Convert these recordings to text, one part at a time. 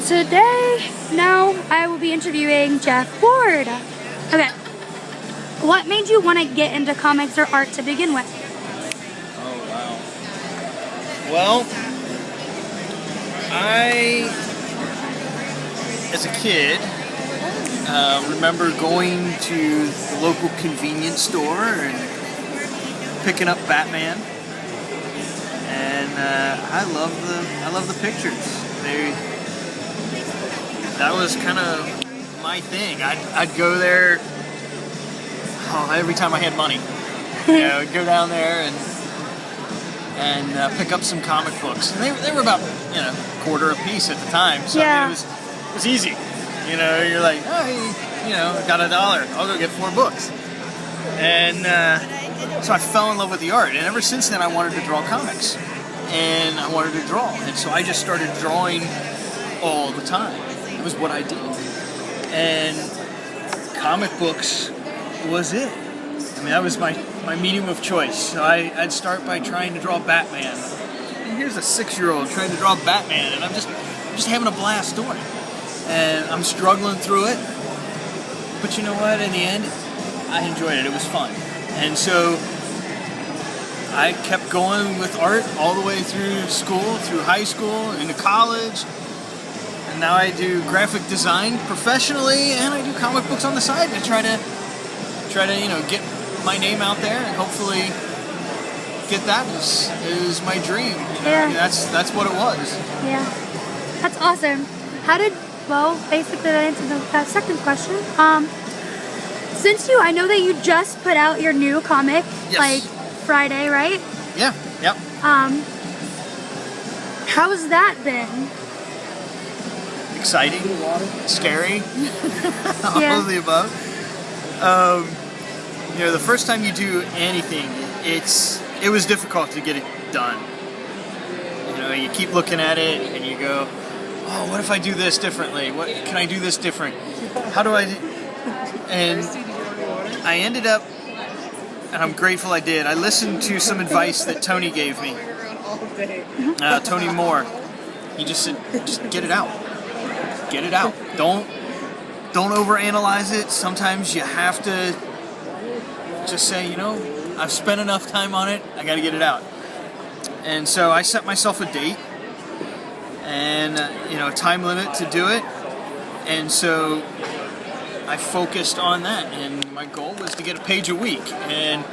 today, now I will be interviewing Jeff Ward. Okay, what made you want to get into comics or art to begin with? Oh, wow. Well, I, as a kid, remember going to the local convenience store and picking up Batman. And I love the pictures. That was kind of my thing. I'd go there every time I had money. I'd go down there and pick up some comic books. And they were about $1 a piece at the time. So yeah. I mean, it was easy. You're like, oh, got $1. I'll go get 4 books. And so I fell in love with the art. And ever since then, I wanted to draw comics. And I wanted to draw. And so I just started drawing all the time. It was what I did. And comic books was it. I mean, that was my medium of choice. So I'd start by trying to draw Batman. And here's a 6-year-old trying to draw Batman. And I'm just having a blast doing it. And I'm struggling through it. But you know what? In the end, I enjoyed it. It was fun. And so I kept going with art all the way through school, through high school, into college. And now I do graphic design professionally, and I do comic books on the side to try to get my name out there and hopefully get that is my dream. Yeah. That's what it was. Yeah. That's awesome. Basically that answers the second question. I know that you just put out your new comic, yes. like Friday, right? Yeah, yep. How's that been? Exciting, scary, all yeah. of the above. The first time you do anything, it was difficult to get it done. You keep looking at it and you go, oh, what if I do this differently? What can I do this different? How do I? And I ended up, and I'm grateful I did. I listened to some advice that Tony gave me. Tony Moore. He just said, just get it out. Get it out. Don't overanalyze it. Sometimes you have to just say, I've spent enough time on it. I got to get it out. And so I set myself a date and a time limit to do it. And so I focused on that, and my goal was to get a page a week. And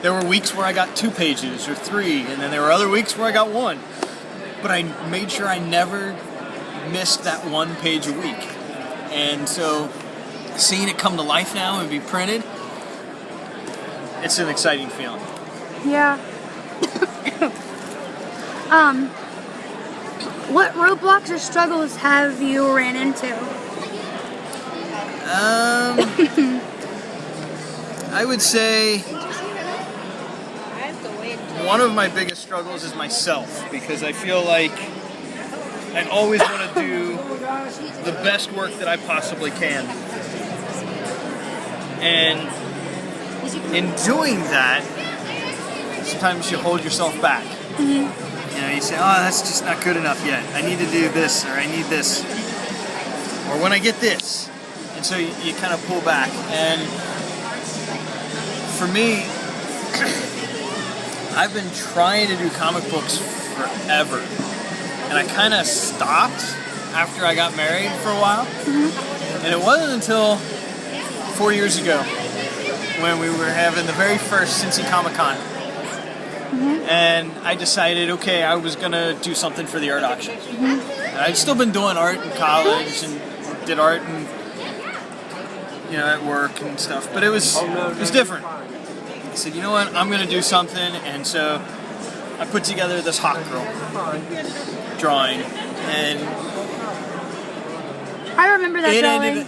there were weeks where I got 2 pages or 3, and then there were other weeks where I got 1. But I made sure I never missed that 1 page a week. And so seeing it come to life now and be printed, it's an exciting feeling. Yeah. What roadblocks or struggles have you ran into? I would say one of my biggest struggles is myself, because I feel like I always want to do the best work that I possibly can. And in doing that, sometimes you hold yourself back. Mm-hmm. You say, oh, that's just not good enough yet. I need to do this, or I need this. Or when I get this. And so you kind of pull back. And for me, I've been trying to do comic books forever. And I kind of stopped after I got married for a while. Mm-hmm. And it wasn't until 4 years ago when we were having the very first Cincy Comic-Con. Mm-hmm. And I decided, okay, I was going to do something for the art auction. Mm-hmm. And I'd still been doing art in college and did art and, at work and stuff. But it was different. I said, you know what, I'm going to do something. And so I put together this hawk girl drawing. And I remember that drawing.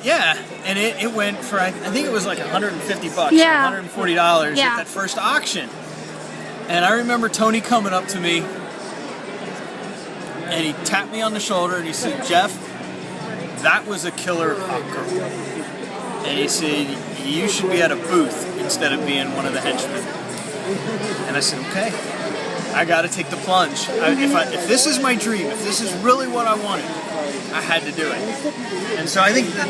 And it went for, I think it was like $150, yeah. $140 yeah. at that first auction. And I remember Tony coming up to me, and he tapped me on the shoulder, and he said, Jeff, that was a killer hawk girl. And he said, you should be at a booth instead of being one of the henchmen. And I said, okay, I got to take the plunge. If this is my dream, if this is really what I wanted, I had to do it. And so I think that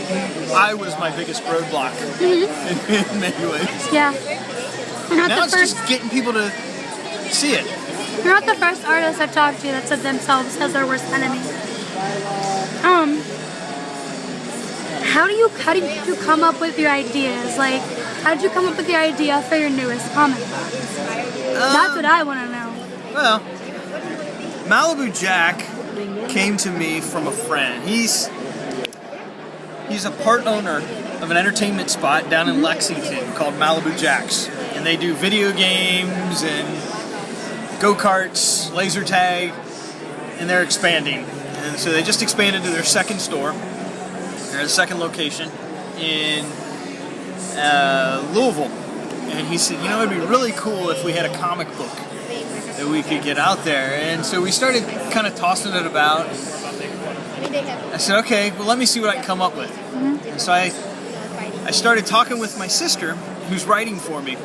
I was my biggest roadblock in many ways. Yeah. You're not Now the it's first. just getting people to see it. You're not the first artist I've talked to that said themselves as their worst enemy. How do you come up with your ideas? Like, how did you come up with the idea for your newest comic book? That's what I want to know. Well, Malibu Jack came to me from a friend. He's a part owner of an entertainment spot down in Lexington called Malibu Jack's, and they do video games and go-karts, laser tag, and they're expanding. And so they just expanded to their second store, their second location in Louisville. And he said, you know, it'd be really cool if we had a comic book that we could get out there. And so we started kind of tossing it about. I said, okay, well, let me see what I can come up with. And so I started talking with my sister, who's writing for me.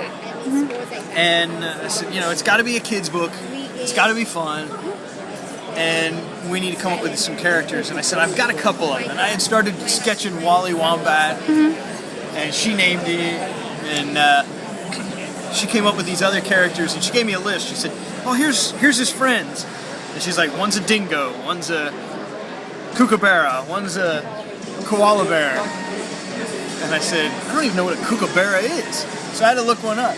And I said, you know, it's got to be a kid's book. It's got to be fun. And we need to come up with some characters. And I said, I've got a couple of them. And I had started sketching Wally Wombat. And she named it. And she came up with these other characters. And she gave me a list. She said, oh, here's his friends. And she's like, one's a dingo. One's a kookaburra. One's a koala bear. And I said, I don't even know what a kookaburra is. So I had to look one up.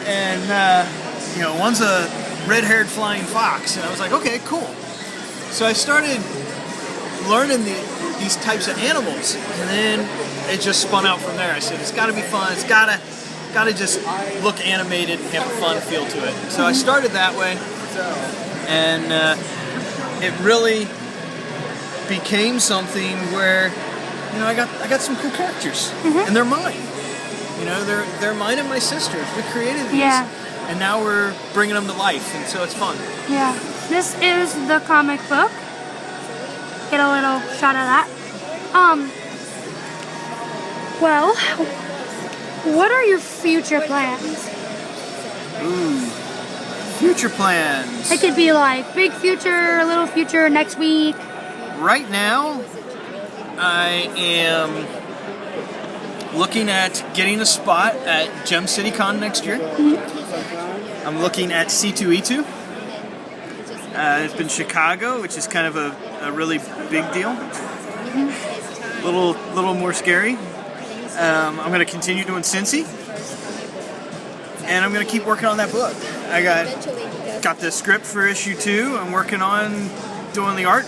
And, you know, one's a red-haired flying fox. And I was like, okay, cool. So I started learning these types of animals. And then it just spun out from there. I said, it's got to be fun. It's got to just look animated and have a fun feel to it. So I started that way. And it really became something where, you know, I got some cool characters. And they're mine. You know, they're mine and my sister's. We created these. Yeah. And now we're bringing them to life, and so it's fun. Yeah. This is the comic book. Get a little shot of that. Well, what are your future plans? Ooh. Future plans. It could be like big future, little future, next week. Right now, I am looking at getting a spot at Gem City Con next year. I'm looking at C2E2. It's been Chicago, which is kind of a really big deal. Little more scary. I'm going to continue doing Cincy. And I'm going to keep working on that book. I got the script for issue 2. I'm working on doing the art.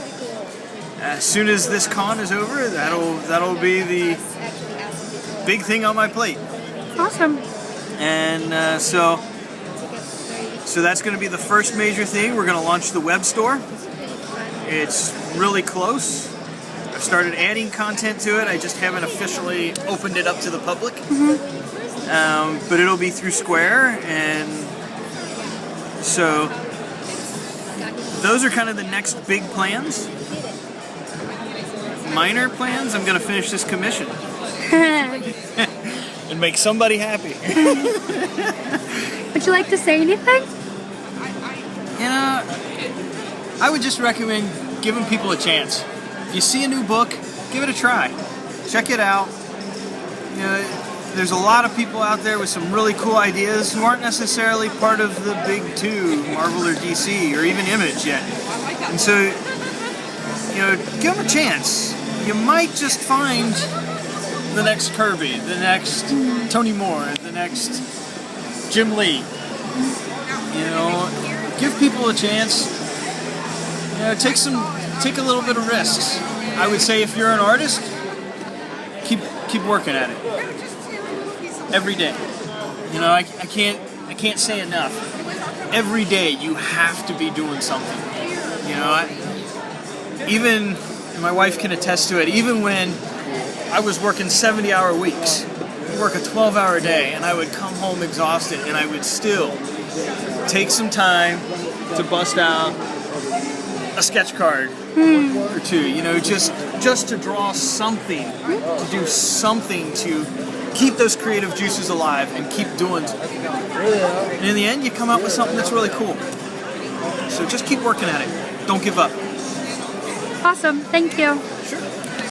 As soon as this con is over, that'll be the big thing on my plate. Awesome. And so that's going to be the first major thing. We're going to launch the web store. It's really close. I've started adding content to it. I just haven't officially opened it up to the public. But it'll be through Square, and so those are kind of the next big plans. Minor plans, I'm going to finish this commission and make somebody happy. Would you like to say anything? You know, I would just recommend giving people a chance. If you see a new book, give it a try. Check it out. You know, there's a lot of people out there with some really cool ideas who aren't necessarily part of the big two, Marvel or DC, or even Image yet. And so, you know, give them a chance. You might just find the next Kirby, the next Tony Moore, the next Jim Lee. You know, give people a chance. You know, take a little bit of risks. I would say if you're an artist, keep working at it every day. You know, I can't say enough. Every day you have to be doing something. You know, even and my wife can attest to it. Even when I was working 70-hour weeks, I'd work a 12-hour day, and I would come home exhausted, and I would still take some time to bust out a sketch card or two. You know, just to draw something, to do something to keep those creative juices alive and keep doing something. And in the end, you come out with something that's really cool. So just keep working at it. Don't give up. Awesome. Thank you. Sure.